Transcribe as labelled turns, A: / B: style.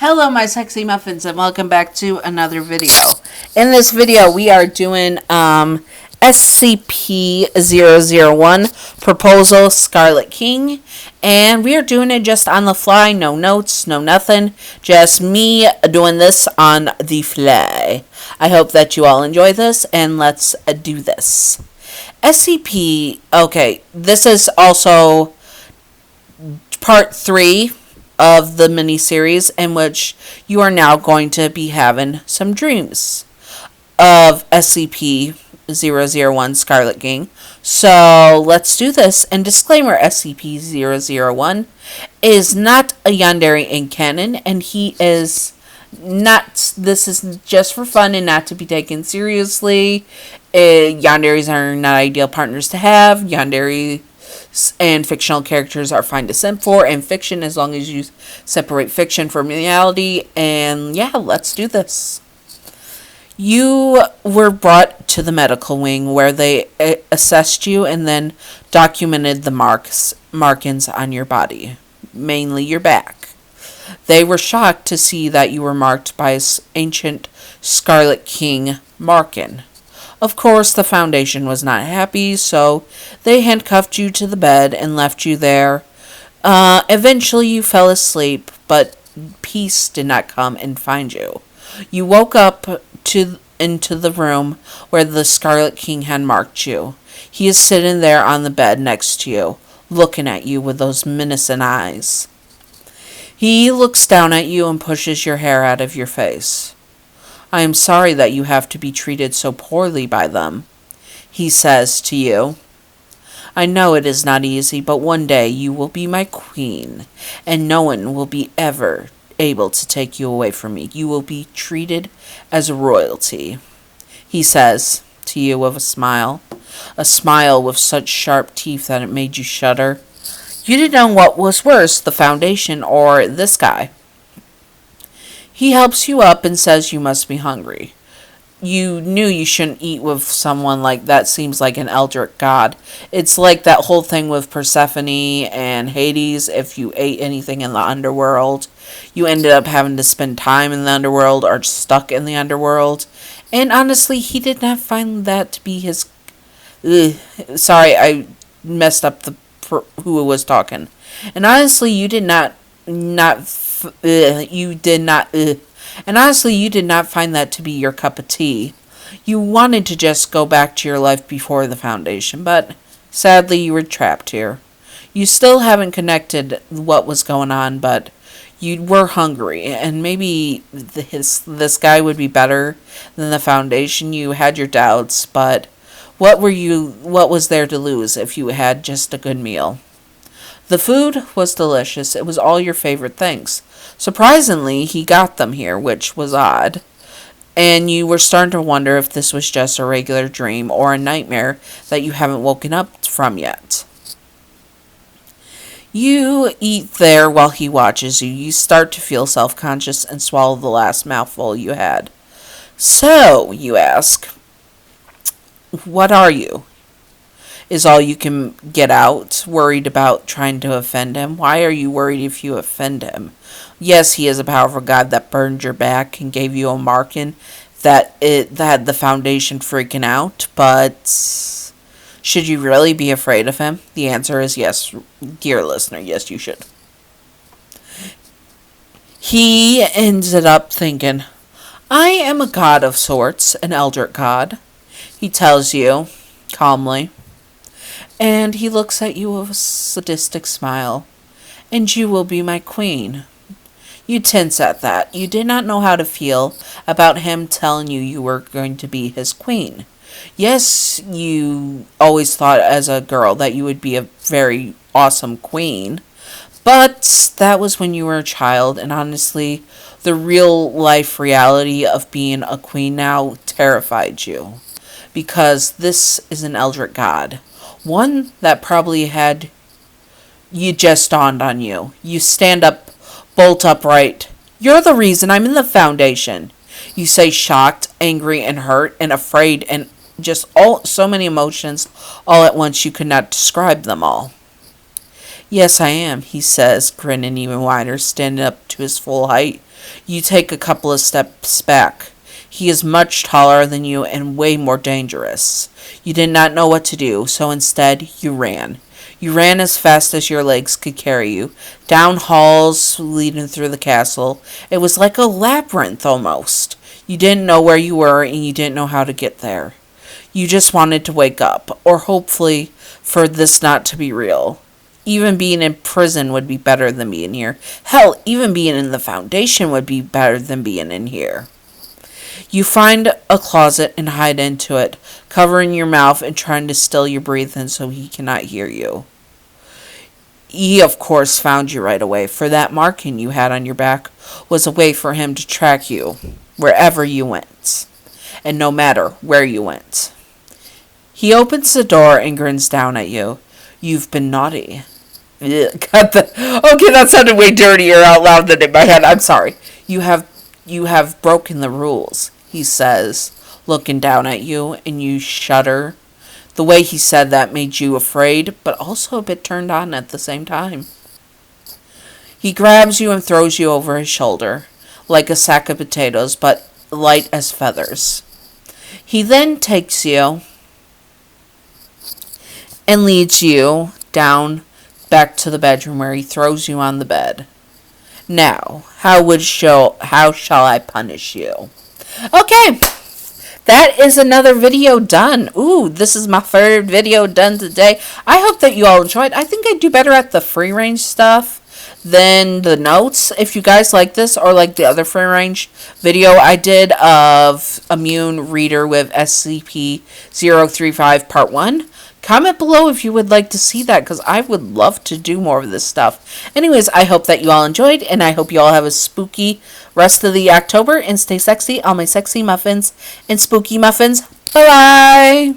A: Hello my sexy muffins and welcome back to another video. In this video we are doing SCP-001 Proposal Scarlet King, and we are doing it just on the fly, no notes, no nothing, just me doing this on the fly. I hope that you all enjoy this, and let's do this. SCP, okay, this is also part 3 of the mini-series, in which you are now going to be having some dreams of SCP-001 Scarlet King. So let's do this. And disclaimer, SCP-001 is not a Yandere in canon, and he is not, this is just for fun and not to be taken seriously. Yanderes are not ideal partners to have. Yandere and fictional characters are fine to simp for, and fiction, as long as you separate fiction from reality. And yeah, let's do this. You were brought to the medical wing where they assessed you and then documented the markings on your body, mainly your back. They were shocked to see that you were marked by ancient Scarlet King marking. Of course, the Foundation was not happy, so they handcuffed you to the bed and left you there. Eventually, you fell asleep, but peace did not come and find you. You woke up into the room where the Scarlet King had marked you. He is sitting there on the bed next to you, looking at you with those menacing eyes. He looks down at you and pushes your hair out of your face. "I am sorry that you have to be treated so poorly by them," he says to you. "I know it is not easy, but one day you will be my queen, and no one will be ever able to take you away from me. You will be treated as royalty," he says to you with a smile with such sharp teeth that it made you shudder. You didn't know what was worse, the Foundation or this guy. He helps you up and says you must be hungry. You knew you shouldn't eat with someone like that. Seems like an eldritch god. It's like that whole thing with Persephone and Hades. If you ate anything in the underworld, you ended up having to spend time in the underworld or stuck in the underworld. And honestly, he did not find that to be his... Sorry, I messed up who was talking. And honestly, you did not and honestly, you did not find that to be your cup of tea. You wanted to just go back to your life before the Foundation, but sadly you were trapped here. You still haven't connected what was going on, but you were hungry, and maybe this guy would be better than the Foundation. You had your doubts, but what was there to lose if you had just a good meal? The food was delicious. It was all your favorite things. Surprisingly, he got them here, which was odd. And you were starting to wonder if this was just a regular dream or a nightmare that you haven't woken up from yet. You eat there while he watches you. You start to feel self-conscious and swallow the last mouthful you had. "So," you ask, "what are you?" Is all you can get out, worried about trying to offend him. Why are you worried if you offend him? Yes, he is a powerful god that burned your back and gave you a marking that had the Foundation freaking out, but should you really be afraid of him? The answer is yes, dear listener, yes you should. He ended up thinking, "I am a god of sorts, an eldritch god," he tells you calmly. And he looks at you with a sadistic smile. "And you will be my queen." You tense at that. You did not know how to feel about him telling you were going to be his queen. Yes, you always thought as a girl that you would be a very awesome queen, but that was when you were a child, and honestly, the real life reality of being a queen now terrified you, because this is an eldritch god. One that probably had you just dawned on you. You stand up, bolt upright. "You're the reason I'm in the Foundation," you say, shocked, angry, and hurt, and afraid, and just so many emotions all at once you could not describe them all. Yes, I am, he says, grinning even wider, standing up to his full height. You take a couple of steps back. He is much taller than you and way more dangerous. You did not know what to do, so instead you ran. You ran as fast as your legs could carry you, down halls leading through the castle. It was like a labyrinth almost. You didn't know where you were and you didn't know how to get there. You just wanted to wake up, or hopefully for this not to be real. Even being in prison would be better than being here. Hell, even being in the Foundation would be better than being in here. You find a closet and hide into it, covering your mouth and trying to still your breathing so he cannot hear you. He, of course, found you right away, for that marking you had on your back was a way for him to track you wherever you went, and no matter where you went. He opens the door and grins down at you. You've been naughty. Okay, that sounded way dirtier out loud than in my head. I'm sorry. You have broken the rules, he says, looking down at you, and you shudder. The way he said that made you afraid, but also a bit turned on at the same time. He grabs you and throws you over his shoulder, like a sack of potatoes, but light as feathers. He then takes you and leads you down back to the bedroom where he throws you on the bed. Now, how shall I punish you? Okay, that is another video done. Ooh, this is my third video done today. I hope that you all enjoyed. I think I do better at the free range stuff than the notes. If you guys like this or like the other free range video I did of Immune Reader with SCP-035 Part 1, comment below if you would like to see that, because I would love to do more of this stuff. Anyways, I hope that you all enjoyed, and I hope you all have a spooky rest of the October, and stay sexy, all my sexy muffins and spooky muffins. Bye-bye!